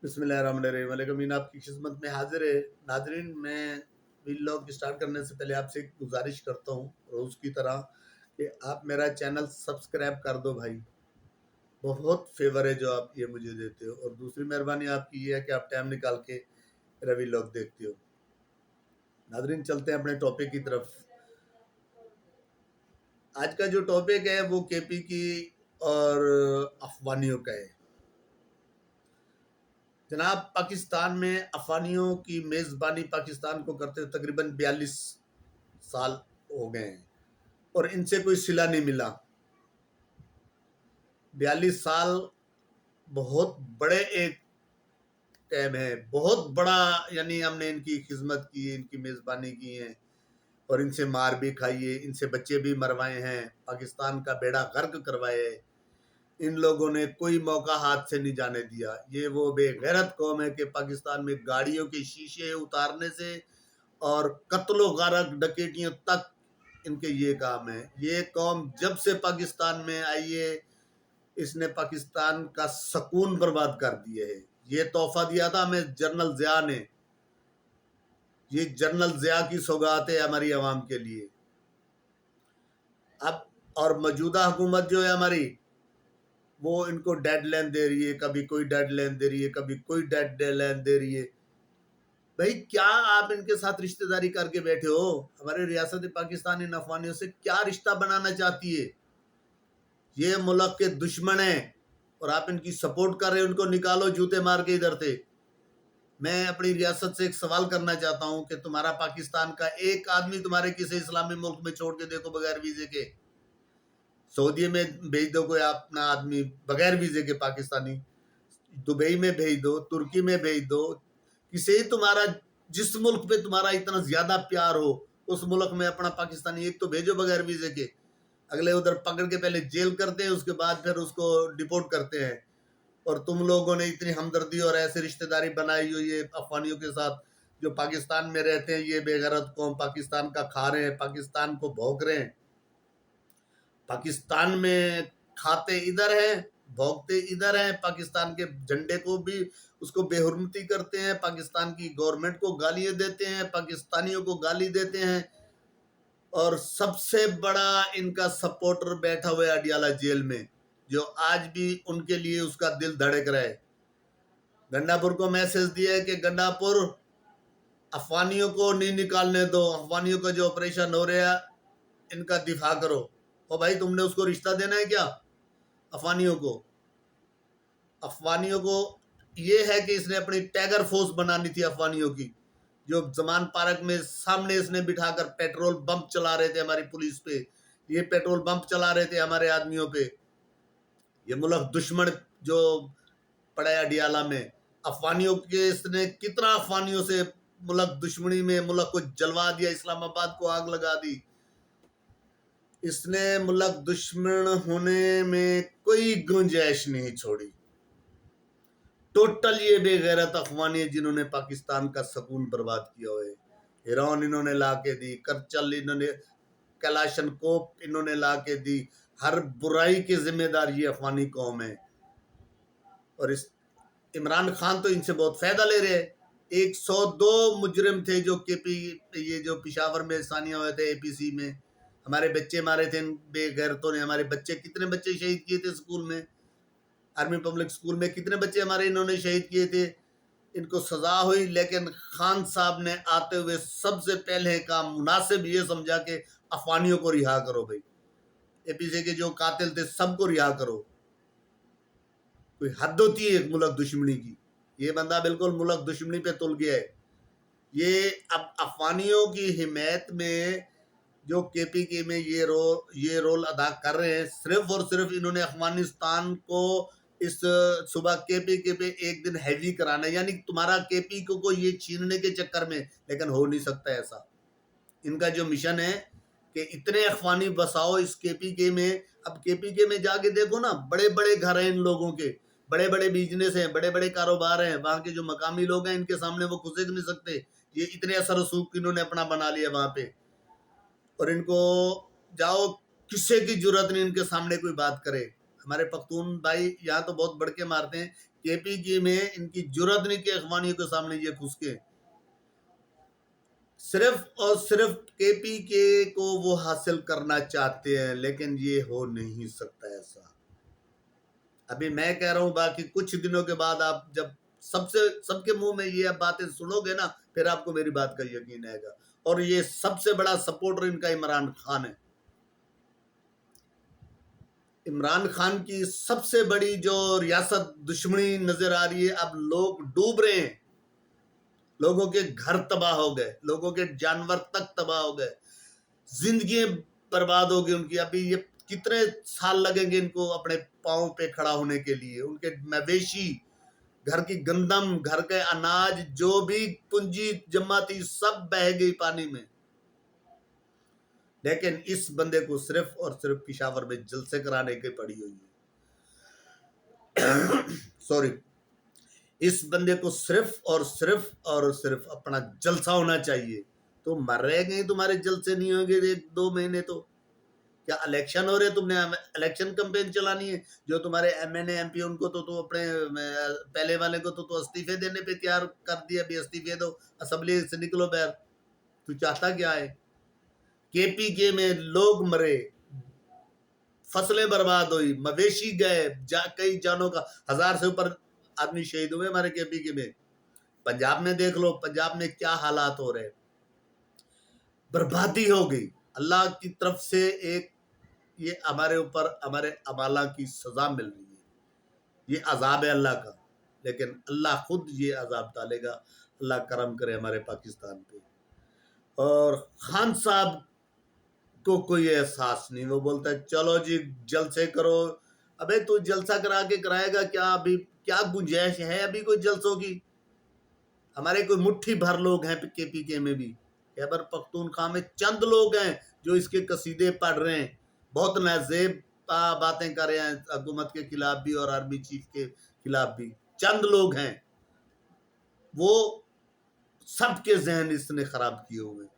بسم اللہ الرحمن الرحیم علیکم امین آپ کی خدمت میں حاضر ہے ناظرین۔ میں ویلاگ اسٹارٹ کرنے سے پہلے آپ سے ایک گزارش کرتا ہوں روز کی طرح کہ آپ میرا چینل سبسکرائب کر دو بھائی، بہت فیور ہے جو آپ یہ مجھے دیتے ہو، اور دوسری مہربانی آپ کی یہ ہے کہ آپ ٹائم نکال کے میرا ویلاگ دیکھتے ہو۔ ناظرین چلتے ہیں اپنے ٹاپک کی طرف۔ آج کا جو ٹاپک ہے وہ کے پی کی اور افغانیوں کا ہے۔ جناب، پاکستان میں افغانیوں کی میزبانی پاکستان کو کرتے ہوئے تقریباً 42 سال ہو گئے ہیں اور ان سے کوئی صلہ نہیں ملا۔ 42 سال بہت بڑے ایک ٹائم ہے، بہت بڑا، یعنی ہم نے ان کی خدمت کی، ان کی میزبانی کی ہے اور ان سے مار بھی کھائی ہے، ان سے بچے بھی مروائے ہیں، پاکستان کا بیڑا غرق کروائے ہے۔ ان لوگوں نے کوئی موقع ہاتھ سے نہیں جانے دیا۔ یہ وہ بے غیرت قوم ہے کہ پاکستان میں گاڑیوں کے شیشے اتارنے سے اور قتل و غارت ڈکیٹیوں تک ان کے یہ کام ہے۔ یہ قوم جب سے پاکستان میں آئی ہے، اس نے پاکستان کا سکون برباد کر دیا ہے۔ یہ تحفہ دیا تھا ہمیں جنرل ضیاء نے، یہ جنرل ضیاء کی سوگات ہے ہماری عوام کے لیے۔ اب اور موجودہ حکومت جو ہے ہماری، وہ ان کو ڈیڈ لائن دے رہی ہے، کبھی کوئی ڈیڈ لائن دے رہی ہے، کبھی کوئی ڈیڈ لائن دے رہی ہے۔ بھائی کیا آپ ان کے ساتھ رشتہ داری کر کے بیٹھے ہو؟ ہمارے ریاست پاکستان ان افغانیوں سے کیا رشتہ بنانا چاہتی ہے؟ یہ ملک کے دشمن ہیں اور آپ ان کی سپورٹ کر رہے ہیں۔ ان کو نکالو جوتے مار کے ادھر سے۔ میں اپنی ریاست سے ایک سوال کرنا چاہتا ہوں کہ تمہارا پاکستان کا ایک آدمی تمہارے کسی اسلامی ملک میں چھوڑ کے دیکھو بغیر ویزے کے۔ سعودی میں بھیج دو کوئی اپنا آدمی بغیر ویزے کے پاکستانی، دبئی میں بھیج دو، ترکی میں بھیج دو، کسی تمہارا جس ملک پہ تمہارا اتنا زیادہ پیار ہو اس ملک میں اپنا پاکستانی ایک تو بھیجو بغیر ویزے کے۔ اگلے ادھر پکڑ کے پہلے جیل کرتے ہیں، اس کے بعد پھر اس کو ڈیپورٹ کرتے ہیں۔ اور تم لوگوں نے اتنی ہمدردی اور ایسے رشتہ داری بنائی ہوئی ہے افغانیوں کے ساتھ جو پاکستان میں رہتے ہیں۔ یہ بے غیرت قوم پاکستان کا کھا رہے ہیں، پاکستان کو بھوک رہے ہیں، پاکستان میں کھاتے ادھر ہیں، بھوگتے ادھر ہیں، پاکستان کے جھنڈے کو بھی اس کو بے حرمتی کرتے ہیں، پاکستان کی گورنمنٹ کو گالیاں دیتے ہیں، پاکستانیوں کو گالی دیتے ہیں، اور سب سے بڑا ان کا سپورٹر بیٹھا ہوا ہے اڈیالہ جیل میں، جو آج بھی ان کے لیے اس کا دل دھڑک رہا ہے۔ گنڈا پور کو میسج دیا ہے کہ گنڈا پور افغانیوں کو نہیں نکالنے دو، افغانیوں کا جو آپریشن ہو رہا ہے ان کا دفاع کرو۔ اور بھائی تم نے اس کو رشتہ دینا ہے کیا؟ افغانیوں کو یہ ہے کہ اس نے اپنی ٹیگر فورس بنانی تھی افغانیوں کی، جو زمان پارک میں سامنے اس نے بٹھا کر پیٹرول بمپ چلا رہے تھے ہماری پولیس پہ، یہ پیٹرول بمپ چلا رہے تھے ہمارے آدمیوں پہ۔ یہ ملک دشمن جو پڑا ہے اڈیالہ میں، افغانیوں کے اس نے کتنا افغانیوں سے ملک دشمنی میں ملک کو جلوا دیا، اسلام آباد کو آگ لگا دی۔ اس نے ملک دشمن ہونے میں کوئی گنجائش نہیں چھوڑی۔ ٹوٹل یہ بے غیرت افغانی ہے جنہوں نے پاکستان کا سکون برباد کیا ہوئے۔ ہیرون انہوں نے لا کے دی، کرچل انہوں نے، کلاشن کوپ انہوں نے لا کے دی۔ ہر برائی کے ذمہ دار یہ افغانی قوم ہے، اور اس عمران خان تو ان سے بہت فائدہ لے رہے ہیں۔ 102 مجرم تھے جو کے پی، یہ جو پشاور میں ثانیہ ہوئے تھے، اے پی سی میں ہمارے بچے مارے تھے ان بے غیرتوں نے۔ ہمارے بچے، کتنے بچے شہید کیے تھے اسکول میں، آرمی پبلک اسکول میں کتنے بچے ہمارے انہوں نے شہید کیے تھے۔ ان کو سزا ہوئی، لیکن خان صاحب نے آتے ہوئے سب سے پہلے کام مناسب یہ سمجھا کہ افغانیوں کو رہا کرو بھائی، اے پی سی کے جو قاتل تھے سب کو رہا کرو۔ کوئی حد ہوتی ہے ایک ملک دشمنی کی، یہ بندہ بالکل ملک دشمنی پہ تل گیا ہے۔ یہ اب افغانیوں کی حمایت میں جو کے پی کے میں یہ رول ادا کر رہے ہیں، صرف اور صرف انہوں نے افغانستان کو اس صبح کے پی کے پہ ایک دن ہیوی کرانا ہے، یعنی تمہارا کے پی کو یہ چھیننے کے چکر میں، لیکن ہو نہیں سکتا ایسا۔ ان کا جو مشن ہے کہ اتنے افغانی بساؤ اس کے پی کے میں۔ اب کے پی کے میں جا کے دیکھو نا، بڑے بڑے گھر ہیں ان لوگوں کے، بڑے بڑے بزنس ہیں، بڑے بڑے کاروبار ہیں، وہاں کے جو مقامی لوگ ہیں ان کے سامنے وہ کھسک نہیں سکتے۔ یہ اتنے اثر رسوخ انہوں نے اپنا بنا لیا وہاں پہ، اور ان کو جاؤ کسی کی جرت نہیں ان کے سامنے کوئی بات کرے۔ ہمارے پختون بھائی یہاں تو بہت بڑھ کے مارتے ہیں، کے پی کے میں ان کی جرات نہیں کہ اخوانیوں کے سامنے یہ گھس کے، صرف اور صرف کے پی کے کو وہ حاصل کرنا چاہتے ہیں، لیکن یہ ہو نہیں سکتا ایسا۔ ابھی میں کہہ رہا ہوں، باقی کچھ دنوں کے بعد آپ جب سب کے منہ میں یہ باتیں سنو گے نا، پھر آپ کو میری بات کا یقین آئے گا۔ اور یہ سب سے بڑا سپورٹر ان کا عمران خان ہے۔ عمران خان کی سب سے بڑی جو ریاست دشمنی نظر آ رہی ہے، اب لوگ ڈوب رہے ہیں، لوگوں کے گھر تباہ ہو گئے، لوگوں کے جانور تک تباہ ہو گئے، زندگیاں برباد ہو گئی ان کی۔ ابھی یہ کتنے سال لگیں گے ان کو اپنے پاؤں پہ کھڑا ہونے کے لیے؟ ان کے مویشی، گھر کی گندم، گھر کے اناج، جو بھی پونجی جمع تھی، سب بہہ گئی پانی میں۔ لیکن اس بندے کو صرف اور صرف پشاور میں جلسے کرانے کی پڑی ہوئی ہے۔ سوری، اس بندے کو صرف اور صرف اپنا جلسہ ہونا چاہیے۔ تو مر رہے گئے، تمہارے جلسے نہیں ہوں گے 1-2 مہینے تو کیا الیکشن ہو رہے؟ تم نے الیکشن کمپین چلانی ہے؟ جو تمہارے M N A M P, ان کو تو اپنے پہلے والے کو تو استعفے دینے پہ تیار کر دیا، بھی استعفے دو، اسمبلی سے نکلو باہر۔ تو چاہتا کیا ہے؟ کے پی کے میں لوگ مرے، فصلیں برباد ہوئی، مویشی گئے، کئی جانوں کا 1000 سے اوپر آدمی شہید ہوئے ہمارے کے پی کے میں۔ پنجاب میں دیکھ لو، پنجاب میں کیا حالات ہو رہے، بربادی ہو گئی۔ اللہ کی طرف سے ایک یہ ہمارے اوپر ہمارے عمالہ کی سزا مل رہی ہے، یہ عذاب ہے اللہ کا، لیکن اللہ خود یہ عذاب ڈالے گا۔ اللہ کرم کرے ہمارے پاکستان پہ۔ اور خان صاحب کو کوئی احساس نہیں، وہ بولتا ہے چلو جی جلسے کرو۔ ابے تو جلسہ کرا کے کرائے گا کیا؟ ابھی کیا گنجائش ہے ابھی کوئی جلسوں کی؟ ہمارے کوئی مٹھی بھر لوگ ہیں کے پی کے میں بھی، خیبر پختونخوا میں چند لوگ ہیں جو اس کے قصیدے پڑھ رہے ہیں، بہت نازیب باتیں کر رہے ہیں حکومت کے خلاف بھی اور آرمی چیف کے خلاف بھی، چند لوگ ہیں، وہ سب کے ذہن اس نے خراب کیے ہوئے ہیں۔